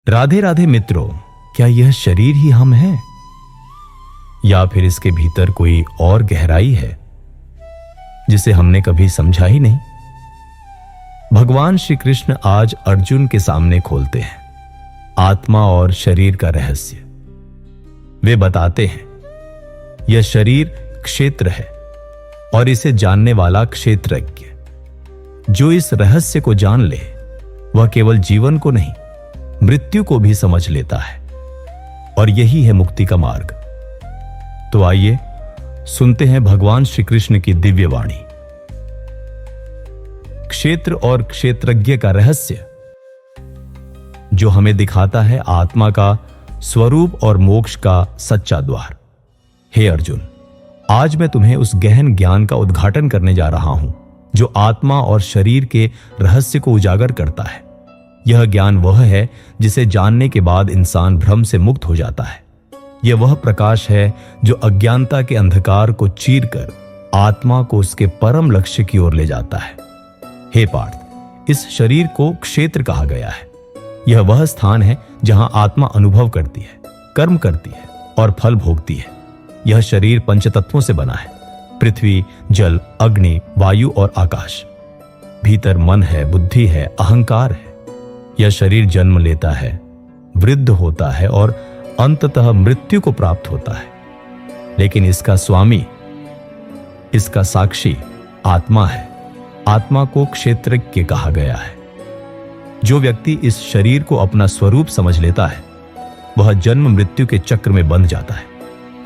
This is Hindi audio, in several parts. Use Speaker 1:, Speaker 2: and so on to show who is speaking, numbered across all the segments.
Speaker 1: राधे राधे मित्रों, क्या यह शरीर ही हम हैं या फिर इसके भीतर कोई और गहराई है जिसे हमने कभी समझा ही नहीं। भगवान श्री कृष्ण आज अर्जुन के सामने खोलते हैं आत्मा और शरीर का रहस्य। वे बताते हैं यह शरीर क्षेत्र है और इसे जानने वाला क्षेत्रज्ञ। जो इस रहस्य को जान ले वह केवल जीवन को नहीं मृत्यु को भी समझ लेता है और यही है मुक्ति का मार्ग। तो आइए सुनते हैं भगवान श्री कृष्ण की दिव्य वाणी। क्षेत्र और क्षेत्रज्ञ का रहस्य जो हमें दिखाता है आत्मा का स्वरूप और मोक्ष का सच्चा द्वार। हे अर्जुन, आज मैं तुम्हें उस गहन ज्ञान का उद्घाटन करने जा रहा हूं जो आत्मा और शरीर के रहस्य को उजागर करता है। यह ज्ञान वह है जिसे जानने के बाद इंसान भ्रम से मुक्त हो जाता है। यह वह प्रकाश है जो अज्ञानता के अंधकार को चीरकर आत्मा को उसके परम लक्ष्य की ओर ले जाता है। हे पार्थ, इस शरीर को क्षेत्र कहा गया है। यह वह स्थान है जहां आत्मा अनुभव करती है, कर्म करती है और फल भोगती है। यह शरीर पंचतत्वों से बना है, पृथ्वी, जल, अग्नि, वायु और आकाश। भीतर मन है, बुद्धि है, अहंकार है। यह शरीर जन्म लेता है, वृद्ध होता है और अंततः मृत्यु को प्राप्त होता है। लेकिन इसका स्वामी, इसका साक्षी आत्मा है। आत्मा को क्षेत्रज्ञ कहा गया है। जो व्यक्ति इस शरीर को अपना स्वरूप समझ लेता है वह जन्म मृत्यु के चक्र में बंध जाता है।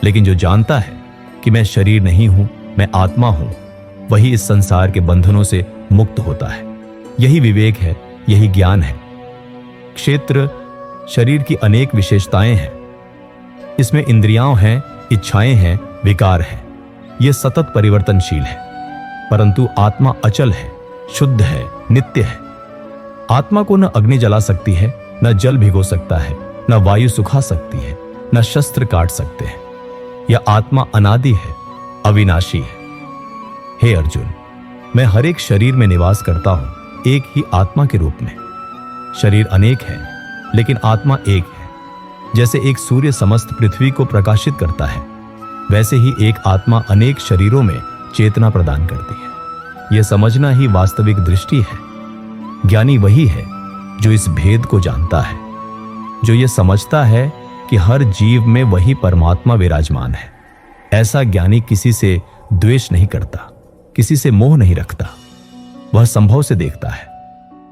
Speaker 1: लेकिन जो जानता है कि मैं शरीर नहीं हूं, मैं आत्मा हूं, वही इस संसार के बंधनों से मुक्त होता है। यही विवेक है, यही ज्ञान है। क्षेत्र शरीर की अनेक विशेषताएं हैं। इसमें इंद्रियां हैं, इच्छाएं हैं, विकार हैं। यह सतत परिवर्तनशील है, परंतु आत्मा अचल है, शुद्ध है, नित्य है। आत्मा को न अग्नि जला सकती है, न जल भिगो सकता है, न वायु सुखा सकती है, न शस्त्र काट सकते हैं। यह आत्मा अनादि है, अविनाशी है। हे अर्जुन, मैं हर एक शरीर में निवास करता हूं, एक ही आत्मा के रूप में। शरीर अनेक है लेकिन आत्मा एक है। जैसे एक सूर्य समस्त पृथ्वी को प्रकाशित करता है, वैसे ही एक आत्मा अनेक शरीरों में चेतना प्रदान करती है। यह समझना ही वास्तविक दृष्टि है। ज्ञानी वही है जो इस भेद को जानता है, जो यह समझता है कि हर जीव में वही परमात्मा विराजमान है। ऐसा ज्ञानी किसी से द्वेष नहीं करता, किसी से मोह नहीं रखता। वह संभव से देखता है,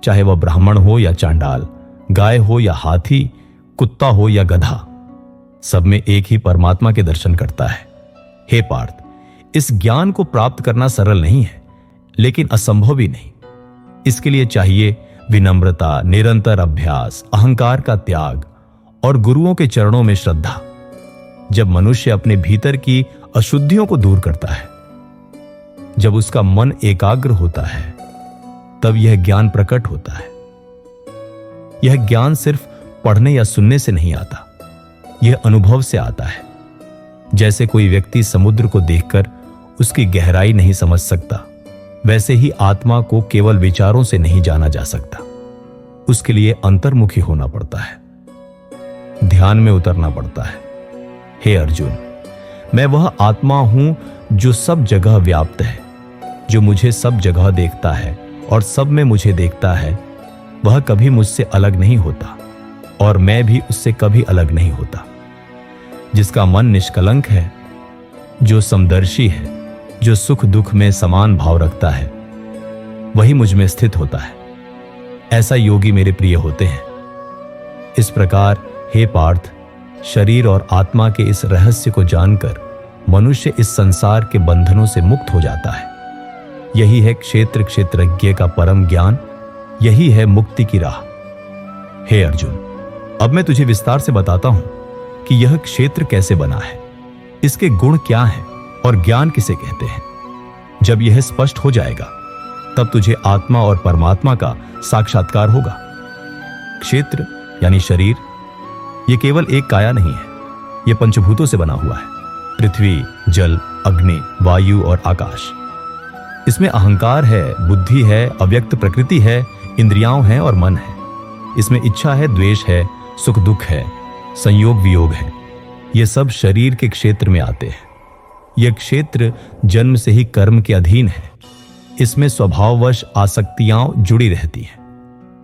Speaker 1: चाहे वह ब्राह्मण हो या चांडाल, गाय हो या हाथी, कुत्ता हो या गधा, सब में एक ही परमात्मा के दर्शन करता है। हे पार्थ, इस ज्ञान को प्राप्त करना सरल नहीं है, लेकिन असंभव भी नहीं। इसके लिए चाहिए विनम्रता, निरंतर अभ्यास, अहंकार का त्याग और गुरुओं के चरणों में श्रद्धा। जब मनुष्य अपने भीतर की अशुद्धियों को दूर करता है, जब उसका मन एकाग्र होता है, तब यह ज्ञान प्रकट होता है। यह ज्ञान सिर्फ पढ़ने या सुनने से नहीं आता, यह अनुभव से आता है। जैसे कोई व्यक्ति समुद्र को देखकर उसकी गहराई नहीं समझ सकता, वैसे ही आत्मा को केवल विचारों से नहीं जाना जा सकता। उसके लिए अंतर्मुखी होना पड़ता है, ध्यान में उतरना पड़ता है। हे अर्जुन, मैं वह आत्मा हूं जो सब जगह व्याप्त है, जो मुझे सब जगह देखता है और सब में मुझे देखता है। वह कभी मुझसे अलग नहीं होता और मैं भी उससे कभी अलग नहीं होता। जिसका मन निष्कलंक है, जो समदर्शी है, जो सुख दुख में समान भाव रखता है, वही मुझ में स्थित होता है। ऐसा योगी मेरे प्रिय होते हैं। इस प्रकार हे पार्थ, शरीर और आत्मा के इस रहस्य को जानकर मनुष्य इस संसार के बंधनों से मुक्त हो जाता है। यही है क्षेत्र क्षेत्रज्ञ का परम ज्ञान, यही है मुक्ति की राह। हे अर्जुन, अब मैं तुझे विस्तार से बताता हूं कि यह क्षेत्र कैसे बना है, इसके गुण क्या हैं और ज्ञान किसे कहते हैं। जब यह स्पष्ट हो जाएगा तब तुझे आत्मा और परमात्मा का साक्षात्कार होगा। क्षेत्र यानी शरीर, यह केवल एक काया नहीं है, यह पंचभूतों से बना हुआ है। पृथ्वी, जल, अग्नि, वायु और आकाश। इसमें अहंकार है, बुद्धि है, अव्यक्त प्रकृति है, इंद्रियां हैं और मन है। इसमें इच्छा है, द्वेष है, सुख दुख है, संयोग वियोग है, ये सब शरीर के क्षेत्र में आते हैं। यह क्षेत्र जन्म से ही कर्म के अधीन है। इसमें स्वभाववश आसक्तियां जुड़ी रहती हैं।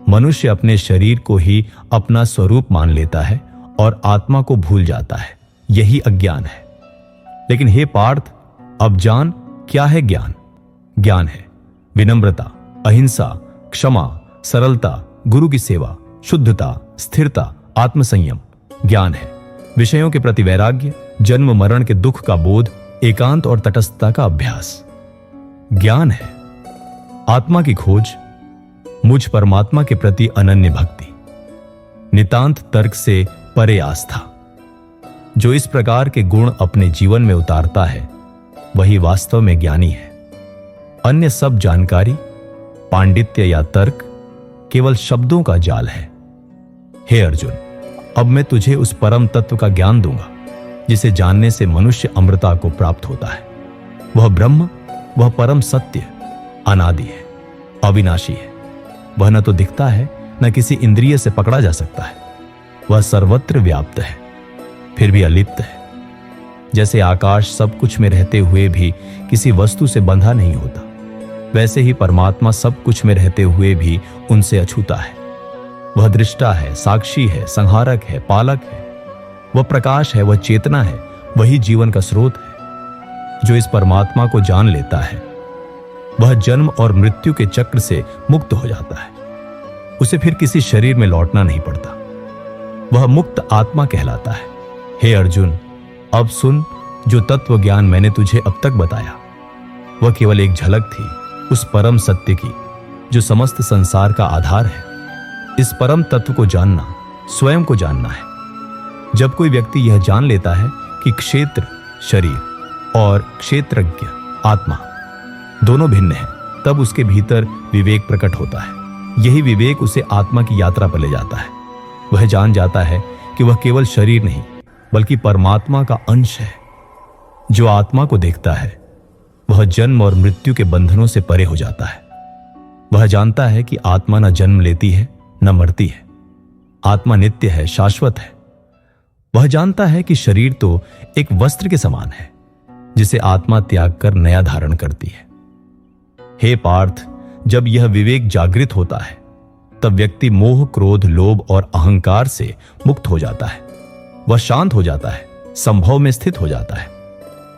Speaker 1: मनुष्य अपने शरीर को ही अपना स्वरूप मान लेता है और आत्मा को भूल जाता है। यही अज्ञान है। लेकिन हे पार्थ, अब जान क्या है ज्ञान। ज्ञान है विनम्रता, अहिंसा, क्षमा, सरलता, गुरु की सेवा, शुद्धता, स्थिरता, आत्मसंयम। ज्ञान है विषयों के प्रति वैराग्य, जन्म मरण के दुख का बोध, एकांत और तटस्थता का अभ्यास। ज्ञान है आत्मा की खोज, मुझ परमात्मा के प्रति अनन्य भक्ति, नितांत तर्क से परे आस्था। जो इस प्रकार के गुण अपने जीवन में उतारता है वही वास्तव में ज्ञानी है। अन्य सब जानकारी, पांडित्य या तर्क केवल शब्दों का जाल है। हे अर्जुन, अब मैं तुझे उस परम तत्व का ज्ञान दूंगा जिसे जानने से मनुष्य अमृता को प्राप्त होता है। वह ब्रह्म, वह परम सत्य अनादि है, अविनाशी है। वह न तो दिखता है, न किसी इंद्रिय से पकड़ा जा सकता है। वह सर्वत्र व्याप्त है, फिर भी अलिप्त है। जैसे आकाश सब कुछ में रहते हुए भी किसी वस्तु से बंधा नहीं होता, वैसे ही परमात्मा सब कुछ में रहते हुए भी उनसे अछूता है। वह दृष्टा है, साक्षी है, संहारक है, पालक है। वह प्रकाश है, वह चेतना है, वही जीवन का स्रोत है। जो इस परमात्मा को जान लेता है वह जन्म और मृत्यु के चक्र से मुक्त हो जाता है। उसे फिर किसी शरीर में लौटना नहीं पड़ता। वह मुक्त आत्मा कहलाता है। हे अर्जुन, अब सुन, जो तत्व ज्ञान मैंने तुझे अब तक बताया वह केवल एक झलक थी उस परम सत्य की जो समस्त संसार का आधार है। इस परम तत्व को जानना स्वयं को जानना है। जब कोई व्यक्ति यह जान लेता है कि क्षेत्र शरीर और क्षेत्रज्ञ आत्मा दोनों भिन्न हैं, तब उसके भीतर विवेक प्रकट होता है। यही विवेक उसे आत्मा की यात्रा पर ले जाता है। वह जान जाता है कि वह केवल शरीर नहीं बल्कि परमात्मा का अंश है। जो आत्मा को देखता है वह जन्म और मृत्यु के बंधनों से परे हो जाता है। वह जानता है कि आत्मा न जन्म लेती है न मरती है। आत्मा नित्य है, शाश्वत है। वह जानता है कि शरीर तो एक वस्त्र के समान है जिसे आत्मा त्याग कर नया धारण करती है। हे पार्थ, जब यह विवेक जागृत होता है तब व्यक्ति मोह, क्रोध, लोभ और अहंकार से मुक्त हो जाता है। वह शांत हो जाता है, संभव में स्थित हो जाता है।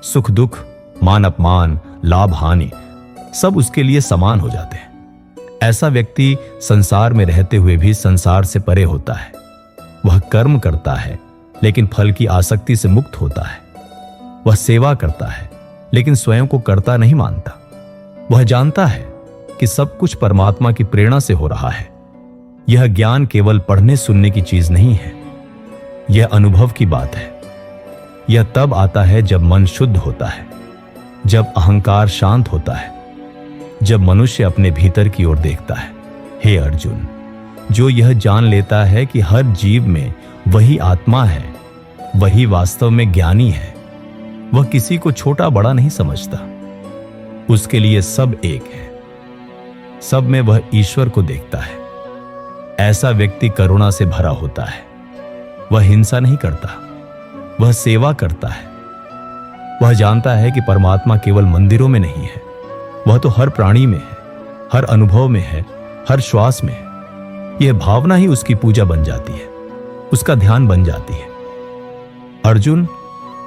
Speaker 1: सुख दुख, मान अपमान, लाभ हानि सब उसके लिए समान हो जाते हैं। ऐसा व्यक्ति संसार में रहते हुए भी संसार से परे होता है। वह कर्म करता है लेकिन फल की आसक्ति से मुक्त होता है। वह सेवा करता है लेकिन स्वयं को कर्ता नहीं मानता। वह जानता है कि सब कुछ परमात्मा की प्रेरणा से हो रहा है। यह ज्ञान केवल पढ़ने सुनने की चीज नहीं है, यह अनुभव की बात है। यह तब आता है जब मन शुद्ध होता है, जब अहंकार शांत होता है, जब मनुष्य अपने भीतर की ओर देखता है। हे अर्जुन, जो यह जान लेता है कि हर जीव में वही आत्मा है, वही वास्तव में ज्ञानी है। वह किसी को छोटा बड़ा नहीं समझता। उसके लिए सब एक है। सब में वह ईश्वर को देखता है। ऐसा व्यक्ति करुणा से भरा होता है। वह हिंसा नहीं करता, वह सेवा करता है। वह जानता है कि परमात्मा केवल मंदिरों में नहीं है, वह तो हर प्राणी में है, हर अनुभव में है, हर श्वास में है। यह भावना ही उसकी पूजा बन जाती है, उसका ध्यान बन जाती है। अर्जुन,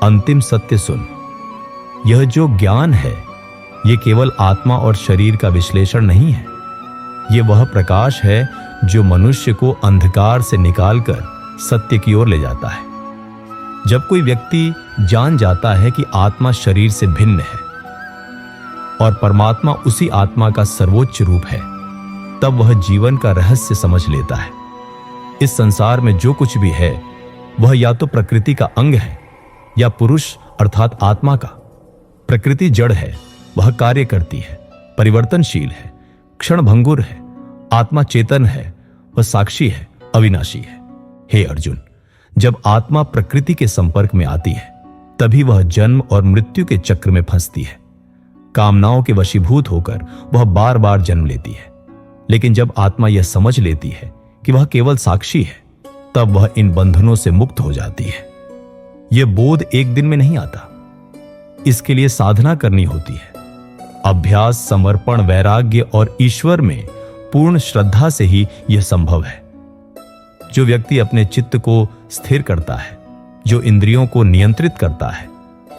Speaker 1: अंतिम सत्य सुन। यह जो ज्ञान है यह केवल आत्मा और शरीर का विश्लेषण नहीं है। यह वह प्रकाश है जो मनुष्य को अंधकार से निकालकर सत्य की ओर ले जाता है। जब कोई व्यक्ति जान जाता है कि आत्मा शरीर से भिन्न है और परमात्मा उसी आत्मा का सर्वोच्च रूप है, तब वह जीवन का रहस्य समझ लेता है। इस संसार में जो कुछ भी है वह या तो प्रकृति का अंग है या पुरुष अर्थात आत्मा का। प्रकृति जड़ है, वह कार्य करती है, परिवर्तनशील है, क्षणभंगुर है। आत्मा चेतन है, वह साक्षी है, अविनाशी है। हे अर्जुन, जब आत्मा प्रकृति के संपर्क में आती है तभी वह जन्म और मृत्यु के चक्र में फंसती है। कामनाओं के वशीभूत होकर वह बार बार जन्म लेती है। लेकिन जब आत्मा यह समझ लेती है कि वह केवल साक्षी है, तब वह इन बंधनों से मुक्त हो जाती है। यह बोध एक दिन में नहीं आता, इसके लिए साधना करनी होती है। अभ्यास, समर्पण, वैराग्य और ईश्वर में पूर्ण श्रद्धा से ही यह संभव है। जो व्यक्ति अपने चित्त को स्थिर करता है, जो इंद्रियों को नियंत्रित करता है,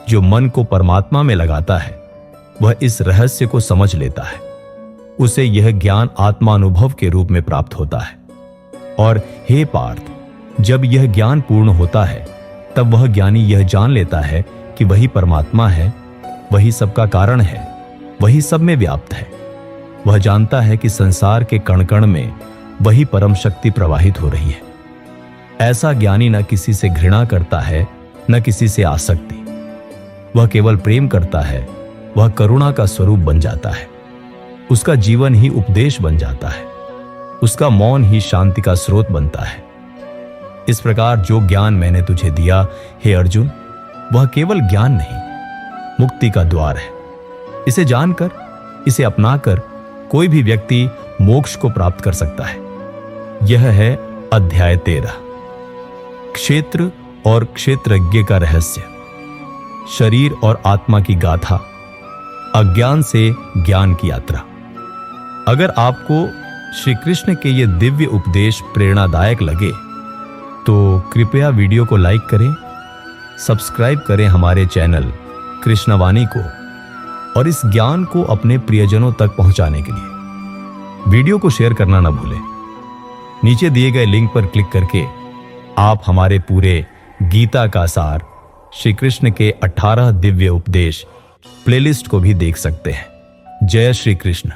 Speaker 1: जो मन को परमात्मा में लगाता है, वह इस रहस्य को समझ लेता है। उसे यह ज्ञान आत्मानुभव के रूप में प्राप्त होता है। और हे पार्थ, जब यह ज्ञान पूर्ण होता है, तब वह ज्ञानी यह जान लेता है कि वही परमात्मा है, वही सबका कारण है, वही सब में व्याप्त है। वह जानता है कि संसार के कण कण में वही परम शक्ति प्रवाहित हो रही है। ऐसा ज्ञानी न किसी से घृणा करता है, न किसी से आसक्ति। वह केवल प्रेम करता है। वह करुणा का स्वरूप बन जाता है। उसका जीवन ही उपदेश बन जाता है। उसका मौन ही शांति का स्रोत बनता है। इस प्रकार जो ज्ञान मैंने तुझे दिया, हे अर्जुन, वह केवल ज्ञान नहीं, मुक्ति का द्वार है। इसे जानकर, इसे अपनाकर कोई भी व्यक्ति मोक्ष को प्राप्त कर सकता है। यह है अध्याय 13, क्षेत्र और क्षेत्रज्ञ का रहस्य, शरीर और आत्मा की गाथा, अज्ञान से ज्ञान की यात्रा। अगर आपको श्री कृष्ण के ये दिव्य उपदेश प्रेरणादायक लगे तो कृपया वीडियो को लाइक करें, सब्सक्राइब करें हमारे चैनल कृष्णवाणी को, और इस ज्ञान को अपने प्रियजनों तक पहुंचाने के लिए वीडियो को शेयर करना न भूलें। नीचे दिए गए लिंक पर क्लिक करके आप हमारे पूरे गीता का सार, श्री कृष्ण के 18 दिव्य उपदेश प्लेलिस्ट को भी देख सकते हैं। जय श्री कृष्ण।